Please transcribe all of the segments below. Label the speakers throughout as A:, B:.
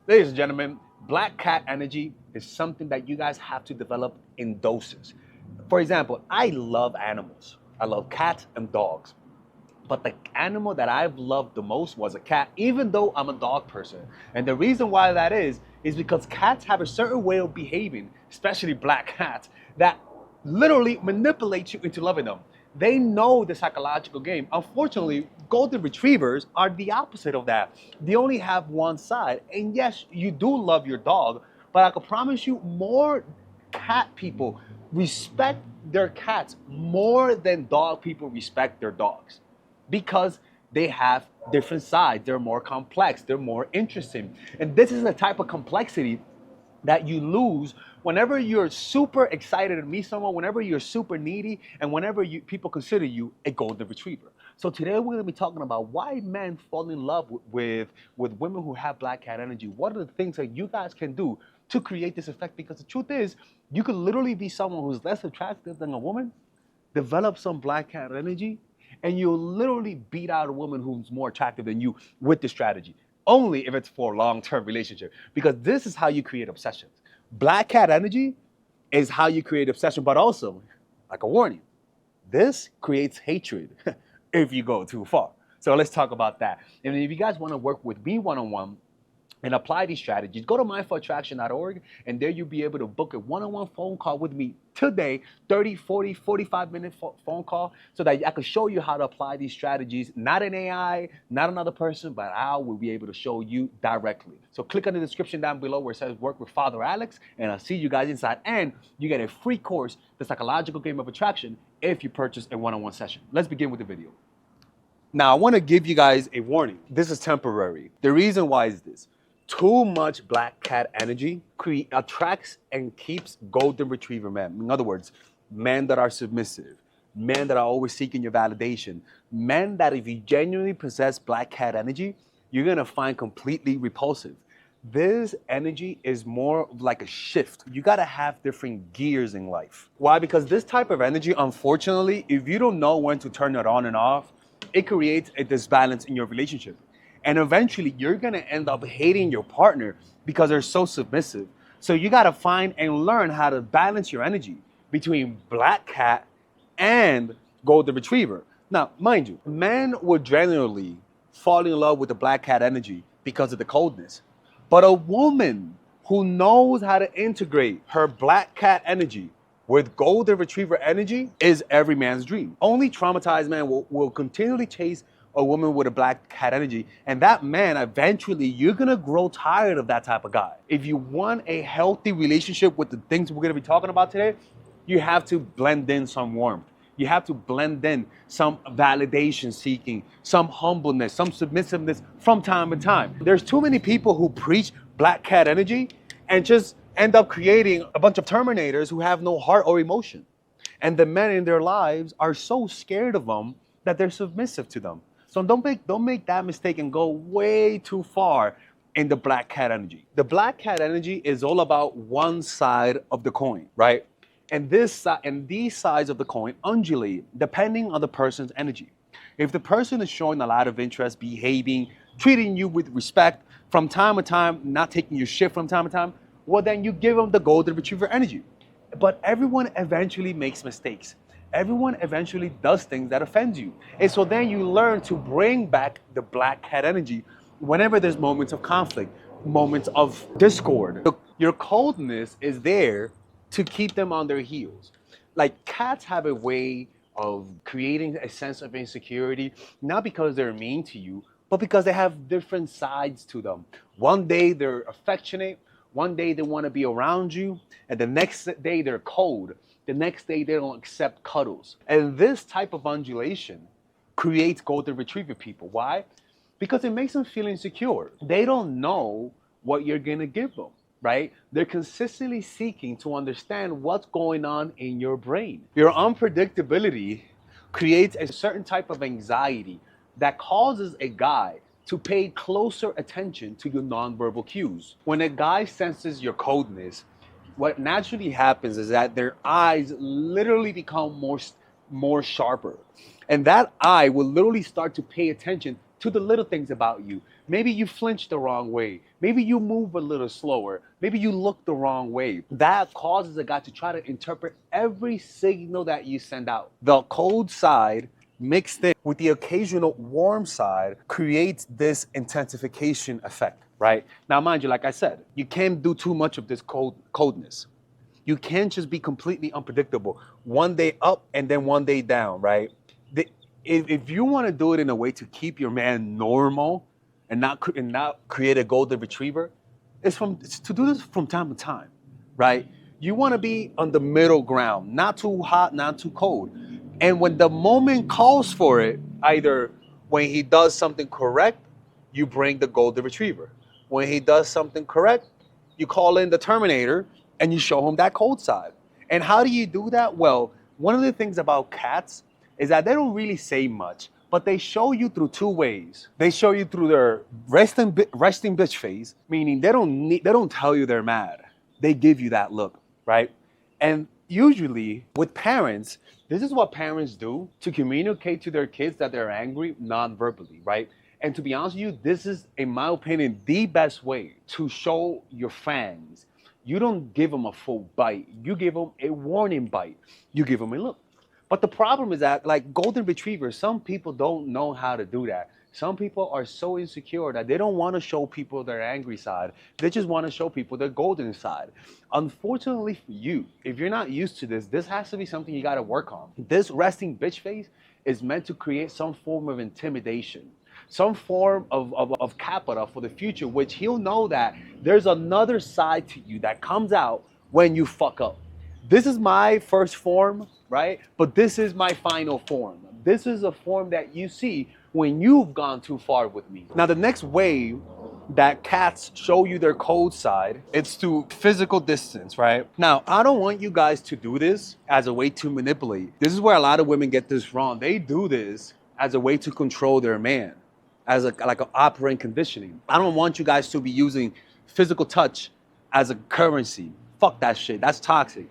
A: Ladies and gentlemen, black cat energy is something that you guys have to develop in doses. For example, I love animals. I love cats and dogs. But the animal that I've loved the most was a cat, even though I'm a dog person. And the reason why that is because cats have a certain way of behaving, especially black cats, that literally manipulate you into loving them. They know the psychological game. Unfortunately, golden retrievers are the opposite of that. They only have one side. And yes, you do love your dog, but I can promise you more cat people respect their cats more than dog people respect their dogs because they have different sides. They're more complex. They're more interesting. And this is the type of complexity that you lose whenever you're super excited to meet someone, whenever you're super needy, and whenever people consider you a golden retriever. So today we're going to be talking about why men fall in love with women who have black cat energy. What are the things that you guys can do to create this effect? Because the truth is, you could literally be someone who's less attractive than a woman, develop some black cat energy, and you'll literally beat out a woman who's more attractive than you with this strategy. Only if it's for a long-term relationship. Because this is how you create obsessions. Black cat energy is how you create obsession, but also, like a warning, this creates hatred if you go too far. So let's talk about that. And if you guys want to work with me one-on-one, and apply these strategies, go to mindfulattraction.org, and there you'll be able to book a one-on-one phone call with me today, 30, 40, 45-minute phone call, so that I can show you how to apply these strategies, not an AI, not another person, but I will be able to show you directly. So click on the description down below where it says work with Father Alex, and I'll see you guys inside, and you get a free course, The Psychological Game of Attraction, if you purchase a one-on-one session. Let's begin with the video. Now, I want to give you guys a warning. This is temporary. The reason why is this. Too much black cat energy attracts and keeps golden retriever men. In other words, men that are submissive, men that are always seeking your validation, men that if you genuinely possess black cat energy, you're going to find completely repulsive. This energy is more like a shift. You got to have different gears in life. Why? Because this type of energy, unfortunately, if you don't know when to turn it on and off, it creates a disbalance in your relationship. And eventually, you're going to end up hating your partner because they're so submissive. So you got to find and learn how to balance your energy between black cat and golden retriever. Now, mind you, men would generally fall in love with the black cat energy because of the coldness. But a woman who knows how to integrate her black cat energy with golden retriever energy is every man's dream. Only traumatized men will continually chase a woman with a black cat energy, and that man, eventually, you're gonna grow tired of that type of guy. If you want a healthy relationship with the things we're gonna be talking about today, you have to blend in some warmth. You have to blend in some validation seeking, some humbleness, some submissiveness from time to time. There's too many people who preach black cat energy and just end up creating a bunch of terminators who have no heart or emotion. And the men in their lives are so scared of them that they're submissive to them. So don't make that mistake and go way too far in the black cat energy. The black cat energy is all about one side of the coin, right? And these sides of the coin undulate depending on the person's energy. If the person is showing a lot of interest, behaving, treating you with respect from time to time, not taking your shit from time to time, well then you give them the golden retriever energy. But everyone eventually makes mistakes. Everyone eventually does things that offend you. And so then you learn to bring back the black cat energy whenever there's moments of conflict, moments of discord. Your coldness is there to keep them on their heels. Like cats have a way of creating a sense of insecurity, not because they're mean to you, but because they have different sides to them. One day they're affectionate, one day they want to be around you, and the next day they're cold. The next day, they don't accept cuddles. And this type of undulation creates golden retriever people. Why? Because it makes them feel insecure. They don't know what you're going to give them, right? They're consistently seeking to understand what's going on in your brain. Your unpredictability creates a certain type of anxiety that causes a guy to pay closer attention to your nonverbal cues. When a guy senses your coldness, what naturally happens is that their eyes literally become more sharper. And that eye will literally start to pay attention to the little things about you. Maybe you flinch the wrong way. Maybe you move a little slower. Maybe you look the wrong way. That causes a guy to try to interpret every signal that you send out. The cold side mixed in with the occasional warm side creates this intensification effect, right? Now, mind you, like I said, you can't do too much of this coldness. You can't just be completely unpredictable. One day up and then one day down, right? If you want to do it in a way to keep your man normal and not create a golden retriever, it's to do this from time to time, right? You want to be on the middle ground, not too hot, not too cold. And when the moment calls for it, either when he does something correct, you bring the golden retriever. When he does something correct, you call in the Terminator and you show him that cold side. And how do you do that? Well, one of the things about cats is that they don't really say much, but they show you through two ways. They show you through their resting bitch face, meaning they don't tell you they're mad. They give you that look, right? And usually with parents, this is what parents do to communicate to their kids that they're angry non-verbally, right? And to be honest with you, this is, in my opinion, the best way to show your fans. You don't give them a full bite. You give them a warning bite. You give them a look. But the problem is that, like golden retrievers, some people don't know how to do that. Some people are so insecure that they don't want to show people their angry side. They just want to show people their golden side. Unfortunately for you, if you're not used to this has to be something you got to work on. This resting bitch face is meant to create some form of intimidation, some form of capital for the future, which he'll know that there's another side to you that comes out when you fuck up. This is my first form, right? But this is my final form. This is a form that you see when you've gone too far with me. Now, the next way that cats show you their cold side, it's through physical distance, right? Now, I don't want you guys to do this as a way to manipulate. This is where a lot of women get this wrong. They do this as a way to control their man, as like an operant conditioning. I don't want you guys to be using physical touch as a currency. Fuck that shit. That's toxic.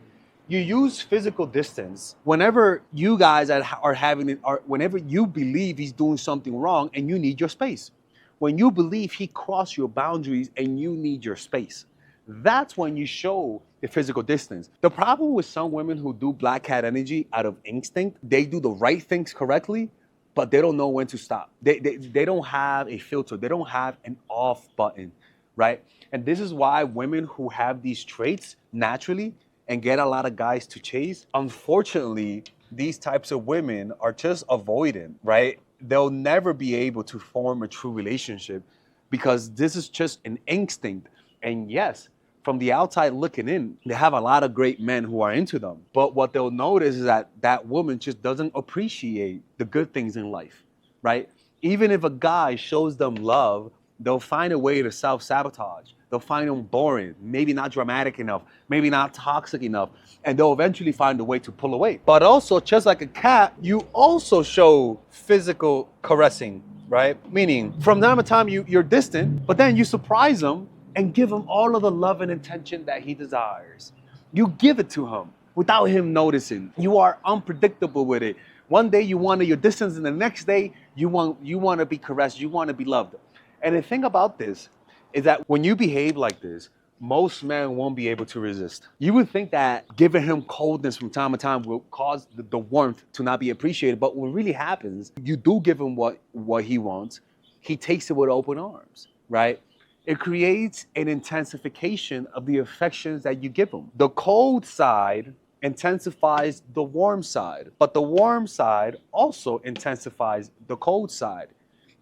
A: You use physical distance whenever you guys are having it, or whenever you believe he's doing something wrong and you need your space. When you believe he crossed your boundaries and you need your space. That's when you show the physical distance. The problem with some women who do black cat energy out of instinct, they do the right things correctly, but they don't know when to stop. They don't have a filter. They don't have an off button, right? And this is why women who have these traits naturally and get a lot of guys to chase, unfortunately, these types of women are just avoidant, right? They'll never be able to form a true relationship because this is just an instinct. And yes, from the outside looking in, they have a lot of great men who are into them. But what they'll notice is that that woman just doesn't appreciate the good things in life, right? Even if a guy shows them love, they'll find a way to self-sabotage. They'll find them boring, maybe not dramatic enough, maybe not toxic enough, and they'll eventually find a way to pull away. But also, just like a cat, you also show physical caressing, right? Meaning, from time to time, you're distant, but then you surprise him and give him all of the love and attention that he desires. You give it to him without him noticing. You are unpredictable with it. One day you want your distance, and the next day you want to be caressed, you want to be loved. And the thing about this is that when you behave like this, most men won't be able to resist. You would think that giving him coldness from time to time will cause the warmth to not be appreciated, but what really happens, you do give him what he wants, he takes it with open arms, right? It creates an intensification of the affections that you give him. The cold side intensifies the warm side, but the warm side also intensifies the cold side,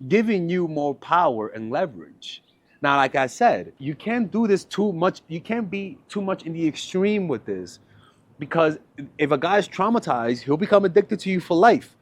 A: giving you more power and leverage. Now, like I said, you can't do this too much. You can't be too much in the extreme with this, because if a guy is traumatized, he'll become addicted to you for life.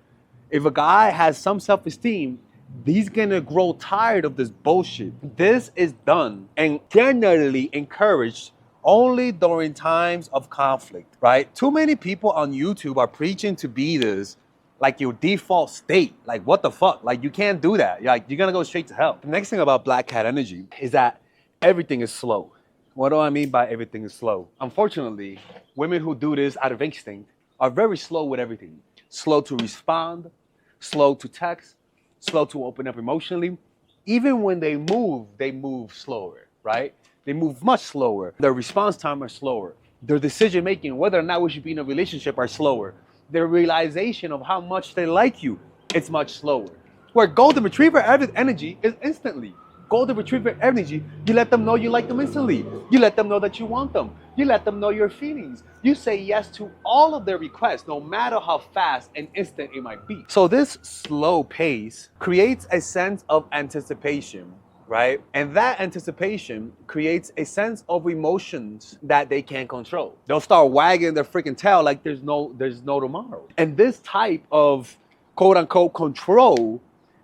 A: If a guy has some self-esteem, he's gonna grow tired of this bullshit. This is done and generally encouraged only during times of conflict, right? Too many people on YouTube are preaching to be this like your default state. Like, what the fuck? Like, you can't do that. Like, you're gonna go straight to hell. The next thing about black cat energy is that everything is slow. What do I mean by everything is slow? Unfortunately, women who do this out of instinct are very slow with everything. Slow to respond, slow to text, slow to open up emotionally. Even when they move slower, right? They move much slower. Their response time are slower. Their decision making, whether or not we should be in a relationship, are slower. Their realization of how much they like you, it's much slower. Where golden retriever energy is instantly. Golden retriever energy, you let them know you like them instantly. You let them know that you want them. You let them know your feelings. You say yes to all of their requests, no matter how fast and instant it might be. So this slow pace creates a sense of anticipation, right? And that anticipation creates a sense of emotions that they can't control. They'll start wagging their freaking tail like there's no tomorrow. And this type of quote unquote control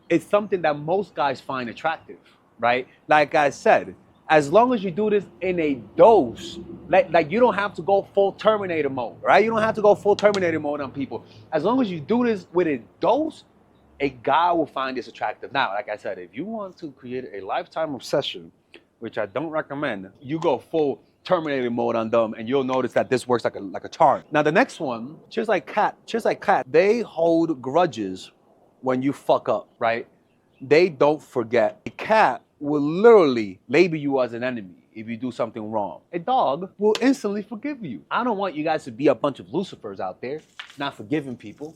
A: is something that most guys find attractive, right? Like I said, as long as you do this in a dose, like you don't have to go full Terminator mode, right? You don't have to go full Terminator mode on people. As long as you do this with a dose, a guy will find this attractive. Now, like I said, if you want to create a lifetime obsession, which I don't recommend, you go full Terminator mode on them, and you'll notice that this works like a charm. Now, the next one, just like cat, they hold grudges when you fuck up, right? They don't forget. A cat will literally label you as an enemy if you do something wrong. A dog will instantly forgive you. I don't want you guys to be a bunch of Lucifers out there, not forgiving people.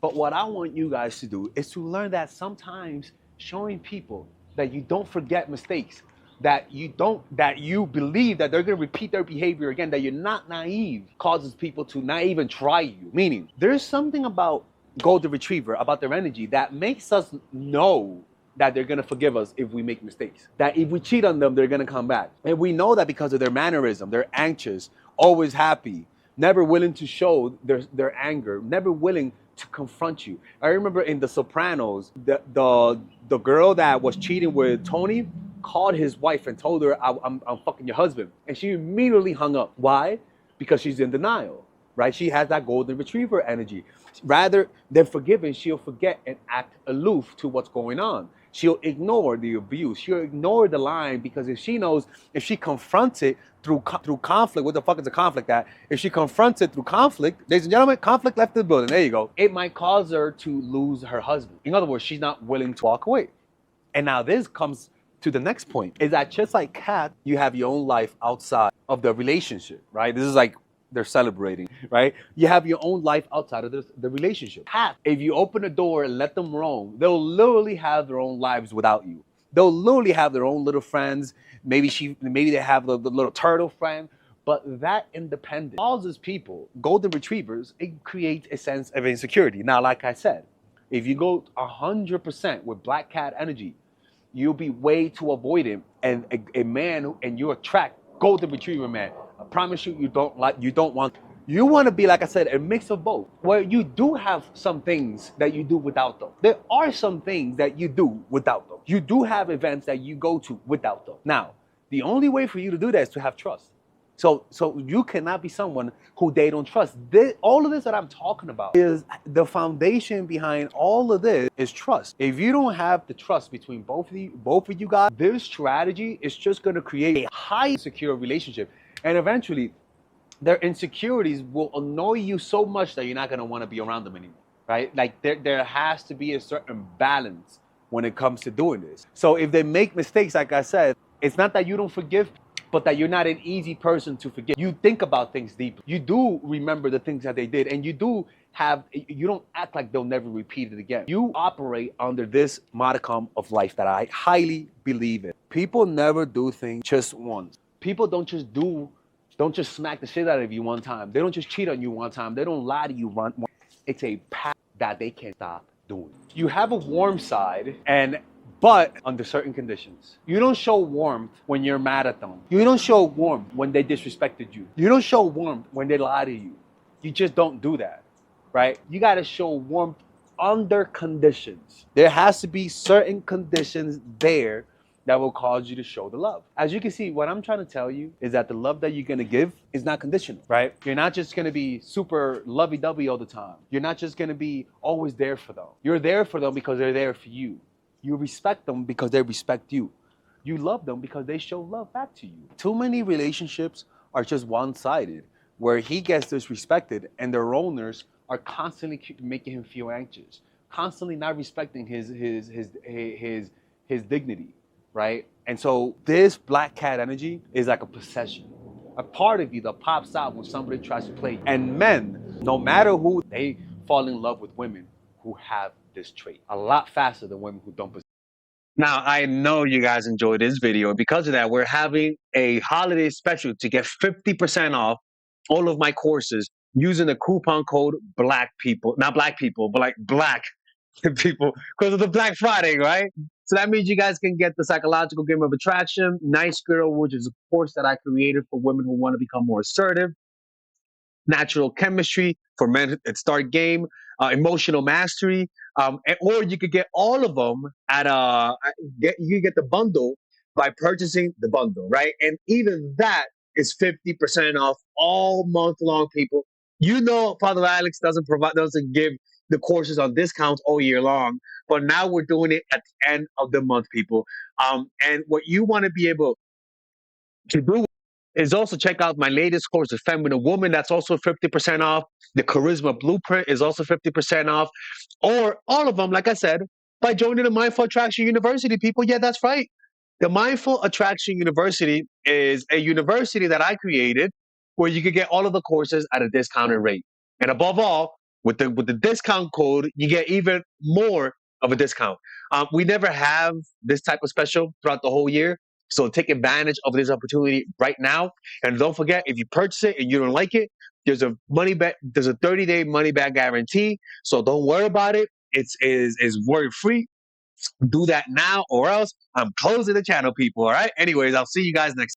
A: But what I want you guys to do is to learn that sometimes showing people that you don't forget mistakes, that you believe that they're gonna repeat their behavior again, that you're not naive, causes people to not even try you. Meaning, there's something about golden retriever, about their energy, that makes us know that they're gonna forgive us if we make mistakes. That if we cheat on them, they're gonna come back. And we know that because of their mannerism. They're anxious, always happy, never willing to show their anger, never willing to confront you. I remember in The Sopranos, the girl that was cheating with Tony called his wife and told her, I'm fucking your husband. And she immediately hung up. Why? Because she's in denial, right? She has that golden retriever energy. Rather than forgiving, she'll forget and act aloof to what's going on. She'll ignore the abuse. She'll ignore the line, because if she knows, if she confronts it through conflict, what the fuck is a conflict at? If she confronts it through conflict, ladies and gentlemen, conflict left the building. There you go. It might cause her to lose her husband. In other words, she's not willing to walk away. And now this comes to the next point, is that just like cat, you have your own life outside of the relationship, right? This is like they're celebrating, right? You have your own life outside of the relationship. Cat, if you open the door and let them roam, they'll literally have their own lives without you. They'll literally have their own little friends. Maybe they have the little turtle friend. But that independence causes people, golden retrievers, it creates a sense of insecurity. Now, like I said, if you go 100% with black cat energy, you'll be way too avoidant, and a man, and you attract golden retriever man. I promise you, you don't want. You want to be, like I said, a mix of both, where you do have some things that you do without them. There are some things that you do without them. You do have events that you go to without them. Now, the only way for you to do that is to have trust. So you cannot be someone who they don't trust. All of this that I'm talking about is the foundation behind all of this is trust. If you don't have the trust between both of you guys, this strategy is just going to create a high secure relationship. And eventually, their insecurities will annoy you so much that you're not going to want to be around them anymore, right? Like there has to be a certain balance when it comes to doing this. So if they make mistakes, like I said, it's not that you don't forgive, but that you're not an easy person to forgive. You think about things deeply. You do remember the things that they did, and you don't act like they'll never repeat it again. You operate under this modicum of life that I highly believe in. People never do things just once. People don't just smack the shit out of you one time. They don't just cheat on you one time. They don't lie to you one. It's a pattern that they can't stop doing. You have a warm side, but under certain conditions. You don't show warmth when you're mad at them. You don't show warmth when they disrespected you. You don't show warmth when they lie to you. You just don't do that, right? You gotta show warmth under conditions. There has to be certain conditions there that will cause you to show the love. As you can see, what I'm trying to tell you is that the love that you're gonna give is not conditional, right? You're not just gonna be super lovey-dovey all the time. You're not just gonna be always there for them. You're there for them because they're there for you. You respect them because they respect you. You love them because they show love back to you. Too many relationships are just one-sided, where he gets disrespected and their owners are constantly making him feel anxious, constantly not respecting his dignity, right? And so this black cat energy is like a possession, a part of you that pops out when somebody tries to play you. And men, no matter who, they fall in love with women who have this trait a lot faster than women who don't possess. Now, I know you guys enjoyed this video. Because of that, we're having a holiday special to get 50% off all of my courses using the coupon code black people, not black people, but like black people, because of the Black Friday, right? So that means you guys can get the psychological game of attraction, nice girl, which is a course that I created for women who want to become more assertive, natural chemistry for men at start game, emotional mastery, or you could get all of them at you get the bundle by purchasing the bundle, right? And even that is 50% off all month long, people. You know, Father Alex doesn't give the courses on discounts all year long, but now we're doing it at the end of the month, people. And what you want to be able to do is also check out my latest course, The Feminine Woman. That's also 50% off. The Charisma Blueprint is also 50% off. Or all of them, like I said, by joining the Mindful Attraction University, people. Yeah, that's right. The Mindful Attraction University is a university that I created where you could get all of the courses at a discounted rate. And above all, with the discount code, you get even more of a discount. We never have this type of special throughout the whole year. So take advantage of this opportunity right now. And don't forget, if you purchase it and you don't like it, there's a 30-day money back guarantee. So don't worry about it. It's worry free. Do that now or else I'm closing the channel, people. All right. Anyways, I'll see you guys next